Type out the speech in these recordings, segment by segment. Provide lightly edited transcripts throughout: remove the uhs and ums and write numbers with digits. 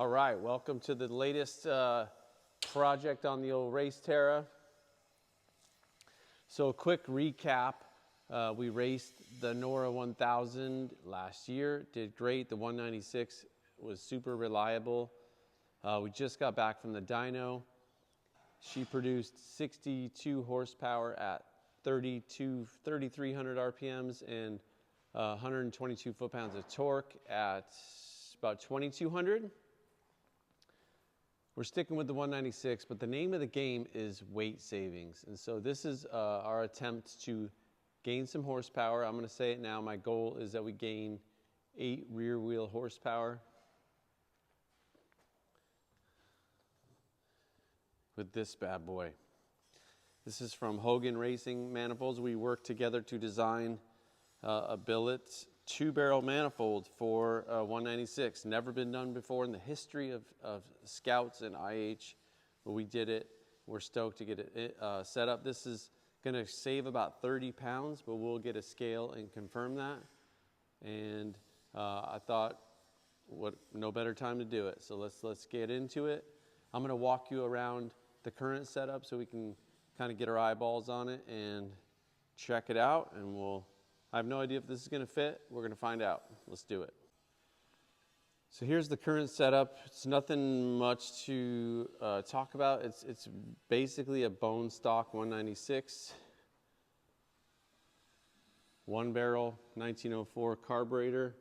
All right, welcome to the latest project on the old race Terra. So a quick recap, we raced the NORRA 1000 last year, did great. The 196 was super reliable. We just got back from the dyno. She produced 62 horsepower at 3,300 RPMs and 122 foot-pounds of torque at about 2,200. We're sticking with the 196, but the name of the game is weight savings. And so this is our attempt to gain some horsepower. I'm going to say it now. My goal is that we gain 8 rear wheel horsepower with this bad boy. This is from Hogan Racing Manifolds. We worked together to design a billet 2-barrel manifold for 196. Never been done before in the history of Scouts and IH, but we did it. We're stoked to get it set up. This is going to save about 30 pounds, but we'll get a scale and confirm that. And I thought, no better time to do it. So let's get into it. I'm going to walk you around the current setup so we can kind of get our eyeballs on it and check it out, and I have no idea if this is going to fit. We're going to find out. Let's do it. So here's the current setup. It's nothing much to talk about. It's basically a bone stock 196, 1-barrel 1904 carburetor.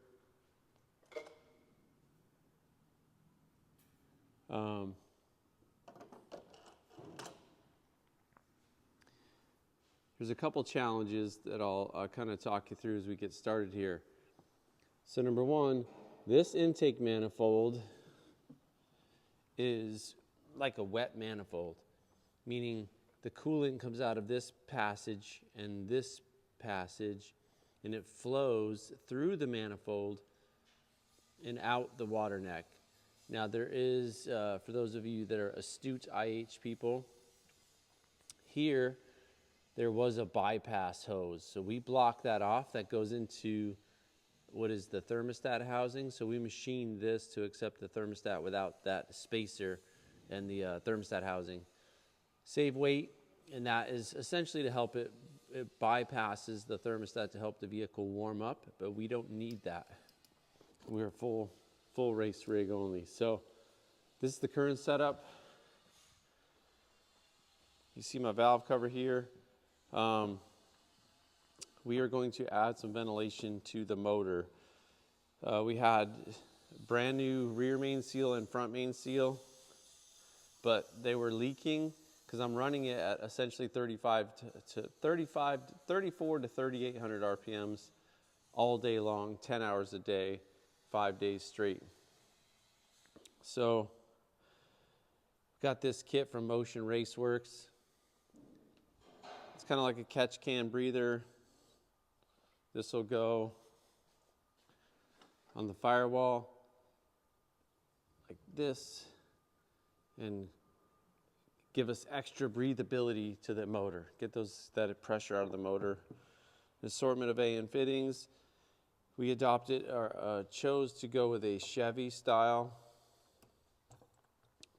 There's a couple challenges that I'll kind of talk you through as we get started here. So number one, this intake manifold is like a wet manifold, meaning the coolant comes out of this passage and this passage, and it flows through the manifold and out the water neck. Now there is, for those of you that are astute IH people, here there was a bypass hose. So we block that off. That goes into what is the thermostat housing. So we machined this to accept the thermostat without that spacer and the thermostat housing. Save weight, and that is essentially to help it bypasses the thermostat to help the vehicle warm up, but we don't need that. We're full race rig only. So this is the current setup. You see my valve cover here. We are going to add some ventilation to the motor. We had brand new rear main seal and front main seal, but they were leaking because I'm running it at essentially 34 to 3,800 RPMs all day long, 10 hours a day, 5 days straight. So got this kit from Motion Raceworks. It's kind of like a catch can breather. This will go on the firewall like this and give us extra breathability to the motor. Get that pressure out of the motor. An assortment of AN fittings. We adopted or chose to go with a Chevy style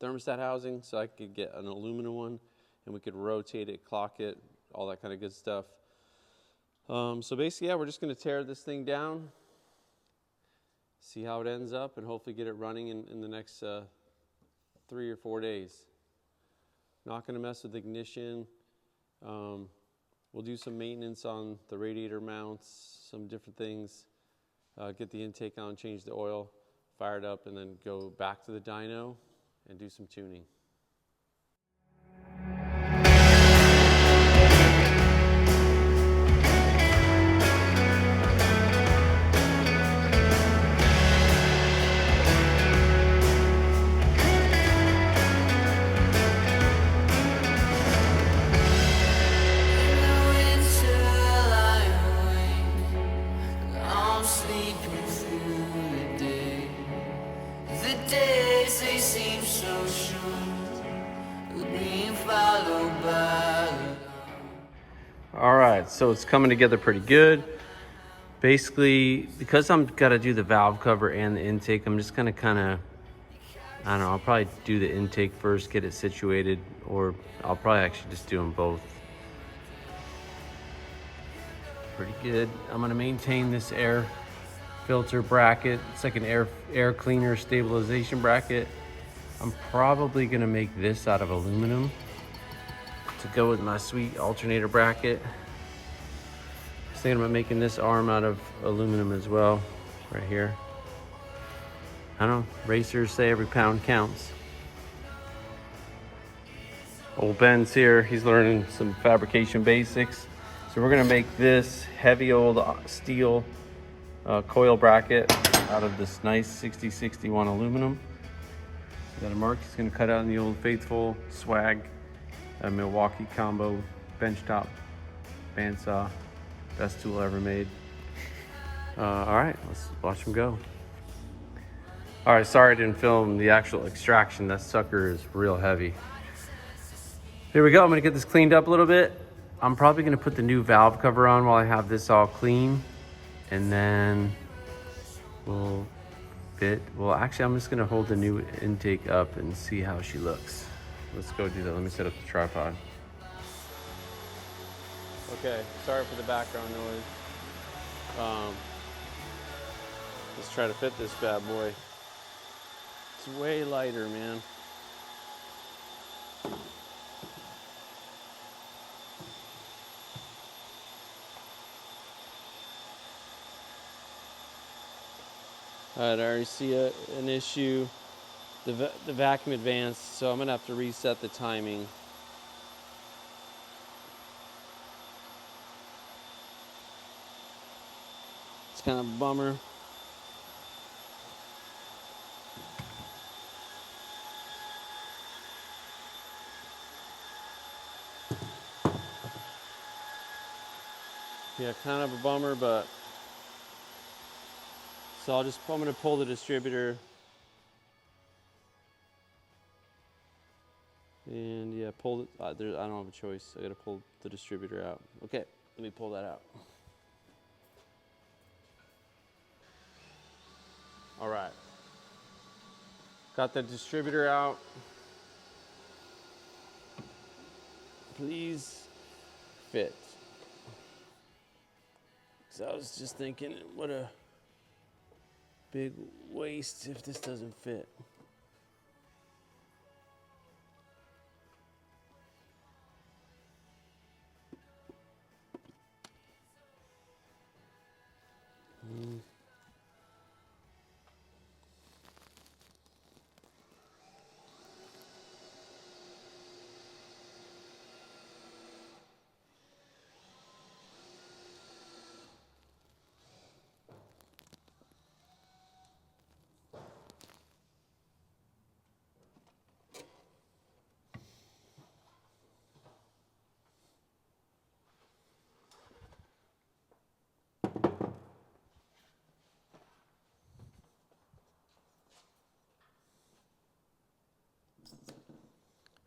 thermostat housing, so I could get an aluminum one and we could rotate it, clock it, all that kind of good stuff. So basically, yeah, we're just going to tear this thing down, see how it ends up, and hopefully get it running in the next 3 or 4 days. Not going to mess with ignition. We'll do some maintenance on the radiator mounts, some different things. Get the intake on, change the oil, fire it up, and then go back to the dyno and do some tuning. All right, so it's coming together pretty good. Basically, because I'm got to do the valve cover and the intake, I'm just going to kind of I don't know, I'll probably do the intake first, get it situated, or I'll probably actually just do them both. Pretty good. I'm gonna maintain this air filter bracket. It's like an air cleaner stabilization bracket. I'm probably gonna make this out of aluminum to go with my sweet alternator bracket. I was thinking about making this arm out of aluminum as well, right here. I don't know, racers say every pound counts. Old Ben's here, he's learning some fabrication basics. So we're gonna make this heavy old steel coil bracket out of this nice 6061 aluminum. So got a mark, he's gonna cut out in the old faithful swag Milwaukee combo benchtop bandsaw. Best tool ever made. All right, let's watch him go. All right, sorry I didn't film the actual extraction. That sucker is real heavy. Here we go, I'm gonna get this cleaned up a little bit. I'm probably gonna put the new valve cover on while I have this all clean, and then we'll fit. Well, actually, I'm just gonna hold the new intake up and see how she looks. Let's go do that. Let me set up the tripod. Okay, sorry for the background noise. Let's try to fit this bad boy. It's way lighter, man. All right, I already see an issue. The vacuum advanced, so I'm gonna have to reset the timing. It's kind of a bummer. Yeah, kind of a bummer, but so I'm gonna pull the distributor. And yeah, pull it. I don't have a choice. I gotta pull the distributor out. Okay, let me pull that out. All right. Got the distributor out. Please fit. So I was just thinking, what a big waste if this doesn't fit.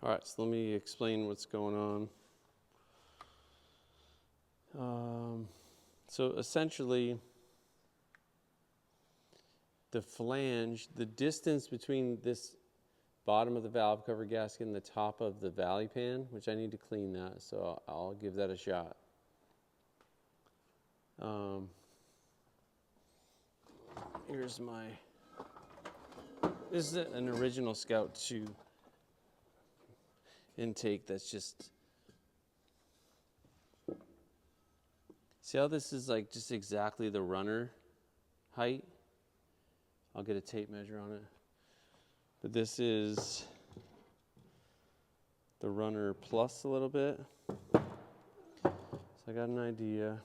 All right, so let me explain what's going on. So essentially, the flange, the distance between this bottom of the valve cover gasket and the top of the valley pan, which I need to clean that, so I'll give that a shot. Here's this is an original Scout 2 intake that's just, see how this is like just exactly the runner height? I'll get a tape measure on it. But this is the runner plus a little bit. So I got an idea.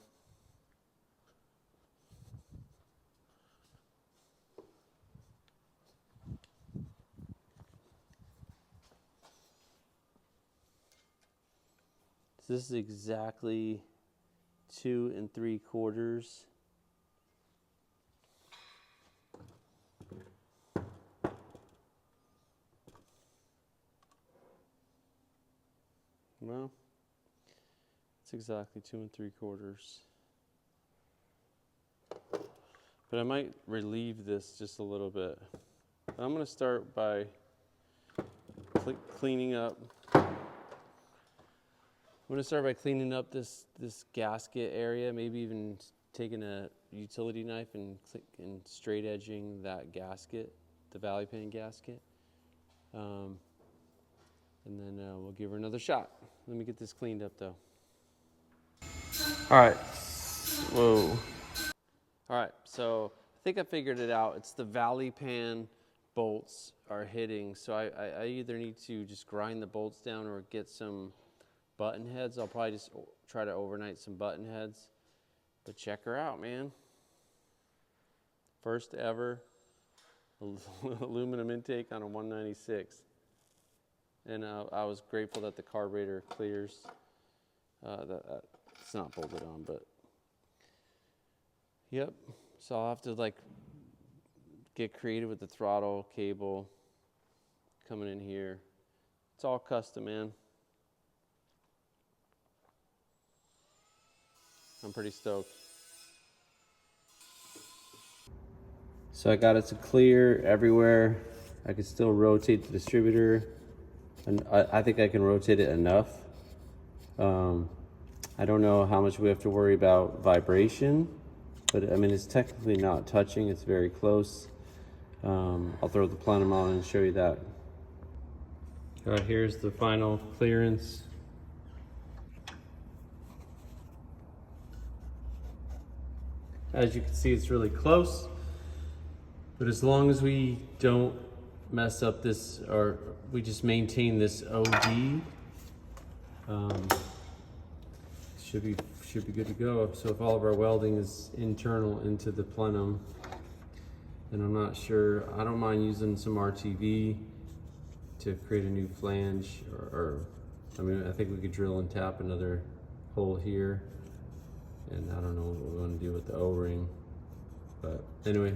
So this is exactly 2 3/4. Well, it's exactly 2 3/4. But I might relieve this just a little bit. I'm going to start by cleaning up. I'm going to start by cleaning up this gasket area, maybe even taking a utility knife and straight edging that gasket, the valley pan gasket. And then we'll give her another shot. Let me get this cleaned up though. All right. Whoa. All right, so I think I figured it out. It's the valley pan bolts are hitting, so I either need to just grind the bolts down or get some button heads. I'll probably just try to overnight some button heads. But check her out, man. First ever aluminum intake on a 196. And I was grateful that the carburetor clears. It's not bolted on, but yep. So I'll have to like get creative with the throttle cable coming in here. It's all custom, man. I'm pretty stoked. So I got it to clear everywhere. I can still rotate the distributor, and I think I can rotate it enough. I don't know how much we have to worry about vibration, but I mean, it's technically not touching, it's very close. I'll throw the plenum on and show you that. All right, here's the final clearance. As you can see, it's really close, but as long as we don't mess up this, or we just maintain this OD, should be good to go. So if all of our welding is internal into the plenum, and I'm not sure, I don't mind using some RTV to create a new flange, or I mean, I think we could drill and tap another hole here. And I don't know what we want to do with the O-ring, but anyway,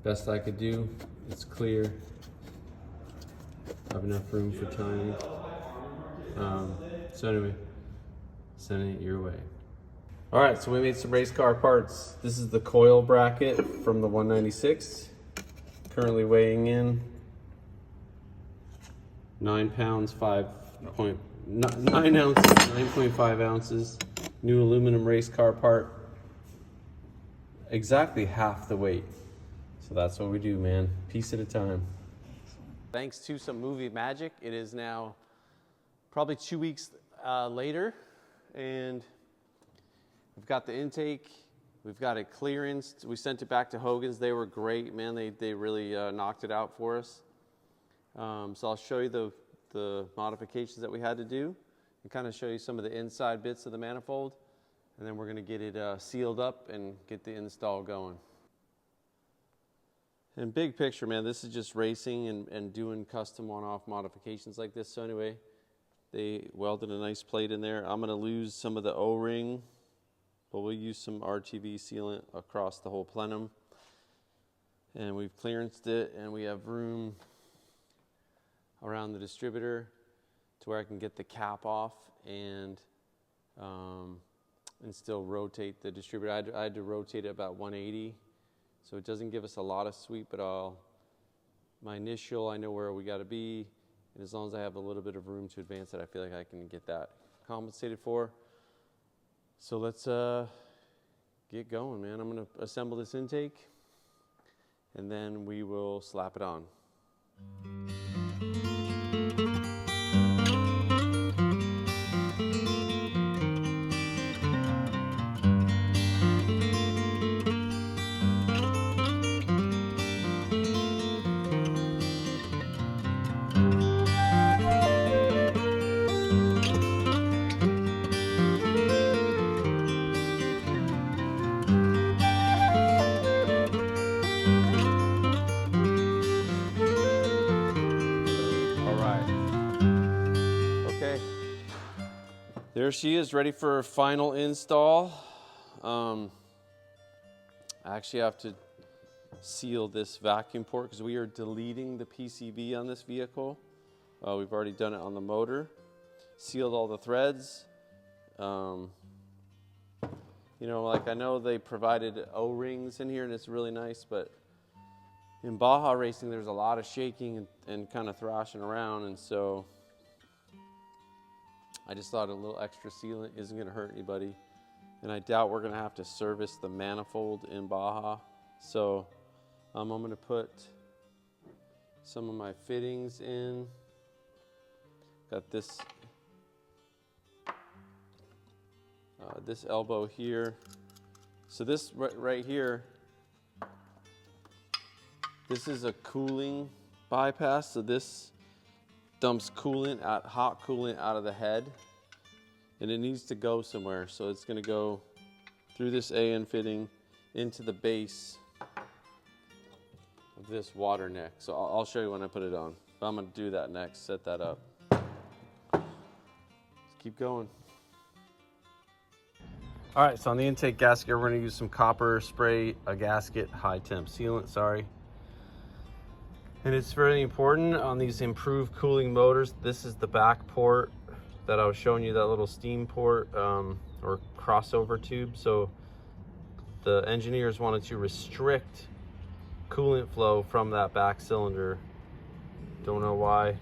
best I could do. It's clear. I have enough room for timing. So anyway, sending it your way. All right, so we made some race car parts. This is the coil bracket from the 196. Currently weighing in 9 pounds, 9 ounces, 9.5 ounces. New aluminum race car part, exactly half the weight. So that's what we do, man, piece at a time. Thanks to some movie magic, it is now probably 2 weeks later, and we've got the intake, we've got it clearance. We sent it back to Hogan's. They were great, man. They really knocked it out for us. So I'll show you the modifications that we had to do, and kind of show you some of the inside bits of the manifold, and then we're going to get it sealed up and get the install going. And big picture, man, this is just racing and doing custom one-off modifications like this. So anyway, they welded a nice plate in there. I'm going to lose some of the O-ring, but we'll use some RTV sealant across the whole plenum. And we've clearanced it, and we have room around the distributor to where I can get the cap off and still rotate the distributor. I had to rotate it about 180, so it doesn't give us a lot of sweep, but my initial, I know where we got to be, and as long as I have a little bit of room to advance it, I feel like I can get that compensated for. So let's get going, man. I'm going to assemble this intake, and then we will slap it on. There she is, ready for her final install. I actually have to seal this vacuum port because we are deleting the PCB on this vehicle. We've already done it on the motor. Sealed all the threads. You know, like I know they provided O-rings in here and it's really nice, but in Baja racing, there's a lot of shaking and kind of thrashing around, and so I just thought a little extra sealant isn't going to hurt anybody. And I doubt we're going to have to service the manifold in Baja. So I'm going to put some of my fittings in. Got this this elbow here. So this right here, this is a cooling bypass. So this dumps coolant, hot coolant out of the head, and it needs to go somewhere. So it's going to go through this AN fitting into the base of this water neck. So I'll show you when I put it on. But I'm going to do that next, set that up. Let's keep going. All right, so on the intake gasket, we're going to use some copper spray, a gasket, high temp sealant, sorry. And it's very important on these improved cooling motors. This is the back port that I was showing you, that little steam port or crossover tube. So the engineers wanted to restrict coolant flow from that back cylinder. Don't know why,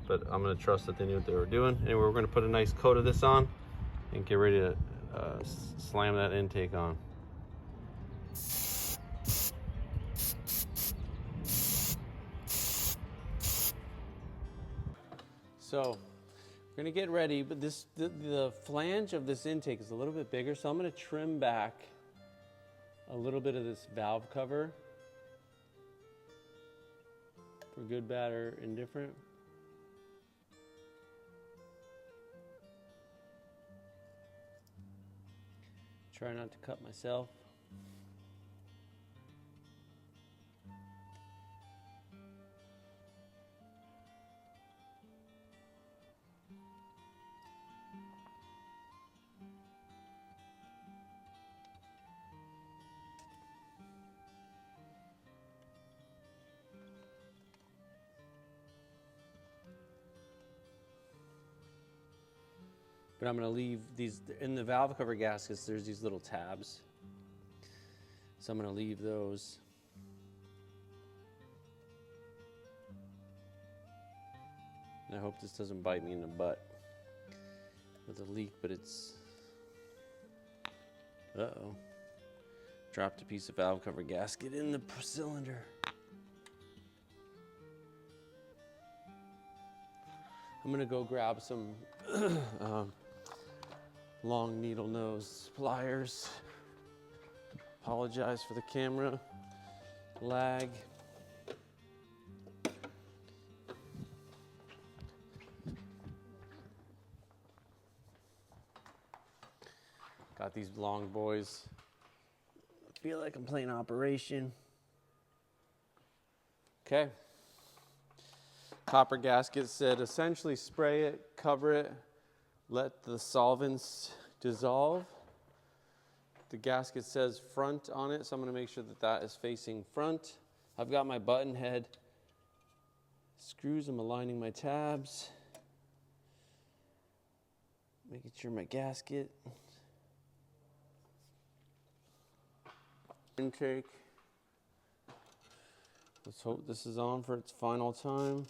but I'm gonna trust that they knew what they were doing. Anyway, we're gonna put a nice coat of this on and get ready to slam that intake on. So we're gonna get ready, but the flange of this intake is a little bit bigger, so I'm gonna trim back a little bit of this valve cover for good, bad, or indifferent. Try not to cut myself. But I'm going to leave these, in the valve cover gaskets, there's these little tabs. So I'm going to leave those. And I hope this doesn't bite me in the butt with a leak, but it's, uh-oh. Dropped a piece of valve cover gasket in the cylinder. I'm going to go grab some long needle nose pliers. Apologize for the camera lag. Got these long boys. I feel like I'm playing Operation. Okay. Copper gasket said essentially spray it, cover it, let the solvents dissolve. The gasket says front on it, so I'm going to make sure that that is facing front. I've got my button head screws. I'm aligning my tabs, making sure my gasket. Intake. Let's hope this is on for its final time.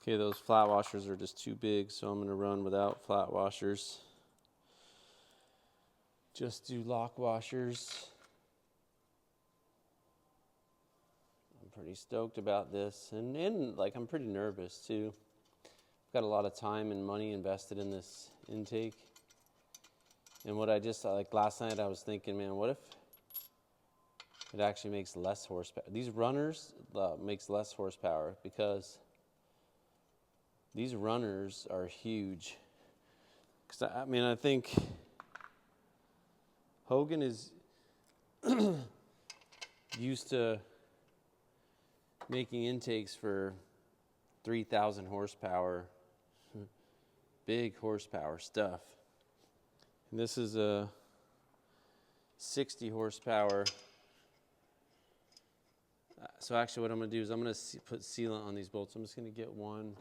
Okay, those flat washers are just too big, so I'm going to run without flat washers. Just do lock washers. I'm pretty stoked about this, and like I'm pretty nervous too. I've got a lot of time and money invested in this intake. And what I just, like last night I was thinking, man, what if it actually makes less horsepower? These runners makes less horsepower because these runners are huge. Because I mean, I think Hogan is used to making intakes for 3,000 horsepower. big horsepower stuff. And this is a 60 horsepower. So actually what I'm going to do is I'm going to put sealant on these bolts. I'm just going to get one.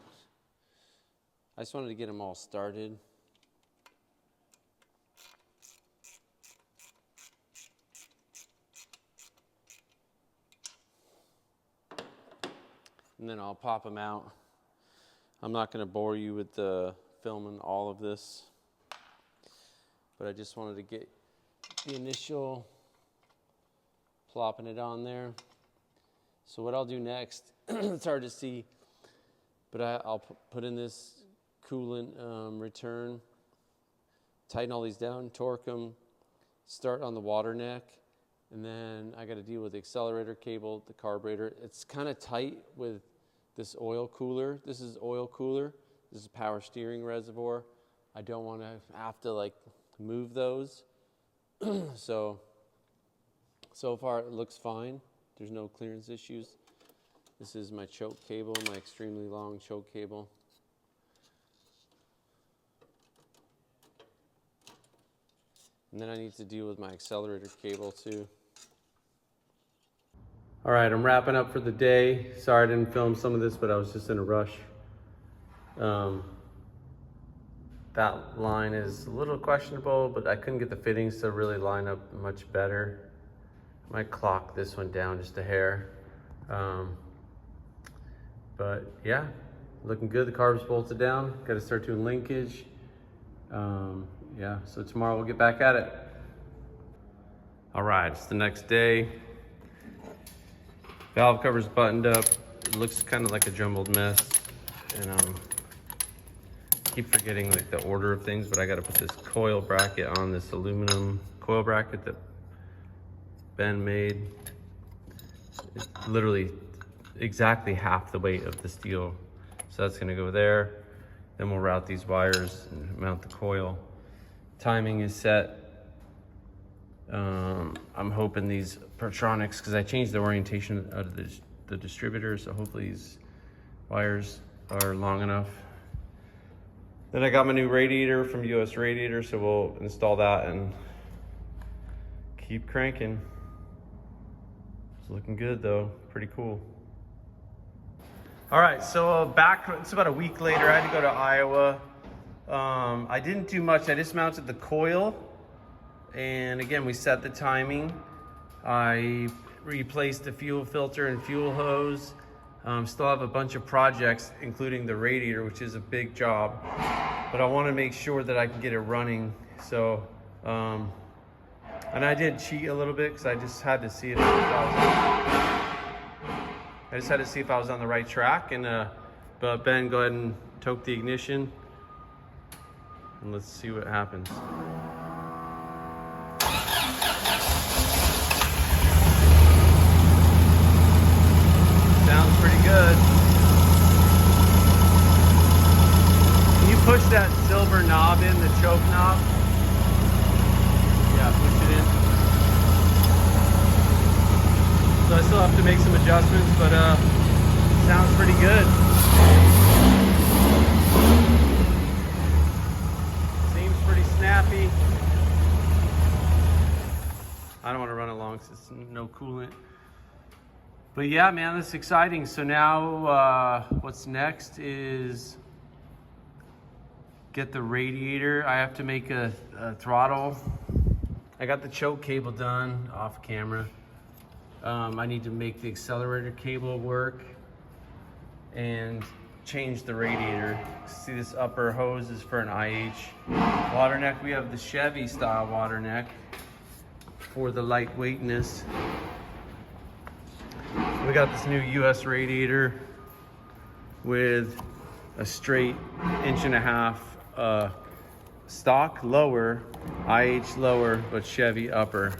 I just wanted to get them all started. And then I'll pop them out. I'm not going to bore you with filming all of this, but I just wanted to get the initial plopping it on there. So what I'll do next, it's hard to see, but I'll put in this coolant return, tighten all these down, torque them, start on the water neck, and then I got to deal with the accelerator cable, the carburetor. It's kind of tight with this oil cooler. This is oil cooler. This is power steering reservoir. I don't want to have to like move those. So far it looks fine. There's no clearance issues. This is my choke cable, my extremely long choke cable. And then I need to deal with my accelerator cable too. All right, I'm wrapping up for the day. Sorry I didn't film some of this, but I was just in a rush. That line is a little questionable, but I couldn't get the fittings to really line up much better. I might clock this one down just a hair. But yeah, looking good. The carb's bolted down. Got to start doing linkage. Yeah, so tomorrow we'll get back at it. All right, it's the next day. Valve cover's buttoned up. It looks kind of like a jumbled mess. And keep forgetting like the order of things, but I got to put this coil bracket on, this aluminum coil bracket that Ben made. It's literally exactly half the weight of the steel. So that's gonna go there. Then we'll route these wires and mount the coil. Timing is set. I'm hoping these Pertronics, because I changed the orientation of the distributor, so hopefully these wires are long enough. Then I got my new radiator from US Radiator, so we'll install that and keep cranking. It's looking good though, pretty cool. All right, so back, it's about a week later, I had to go to Iowa. I didn't do much, I just mounted the coil. And again, we set the timing. I replaced the fuel filter and fuel hose. Still have a bunch of projects, including the radiator, which is a big job. But I want to make sure that I can get it running. So, and I did cheat a little bit because I just had to see it. I just had to see if I was on the right track. And but Ben, go ahead and toke the ignition, and let's see what happens. Sounds pretty good. Can you push that silver knob in, the choke knob? Yeah, push it in. So I still have to make some adjustments, but sounds pretty good. Seems pretty snappy. I don't want to run it long because it's no coolant. But yeah, man, that's exciting. So now what's next is get the radiator. I have to make a throttle. I got the choke cable done off camera. I need to make the accelerator cable work and change the radiator. See, this upper hose is for an IH water neck. We have the Chevy style water neck for the lightweightness. We got this new US radiator with a straight 1.5 inch stock lower, IH lower, but Chevy upper.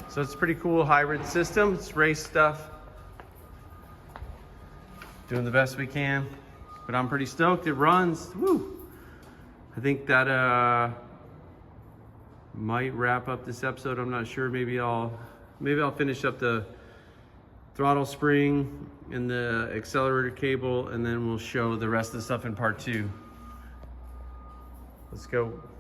So it's a pretty cool hybrid system. It's race stuff. Doing the best we can, but I'm pretty stoked. It runs. Woo! I think that might wrap up this episode. I'm not sure. Maybe I'll finish up the throttle spring and the accelerator cable, and then we'll show the rest of the stuff in part 2. Let's go.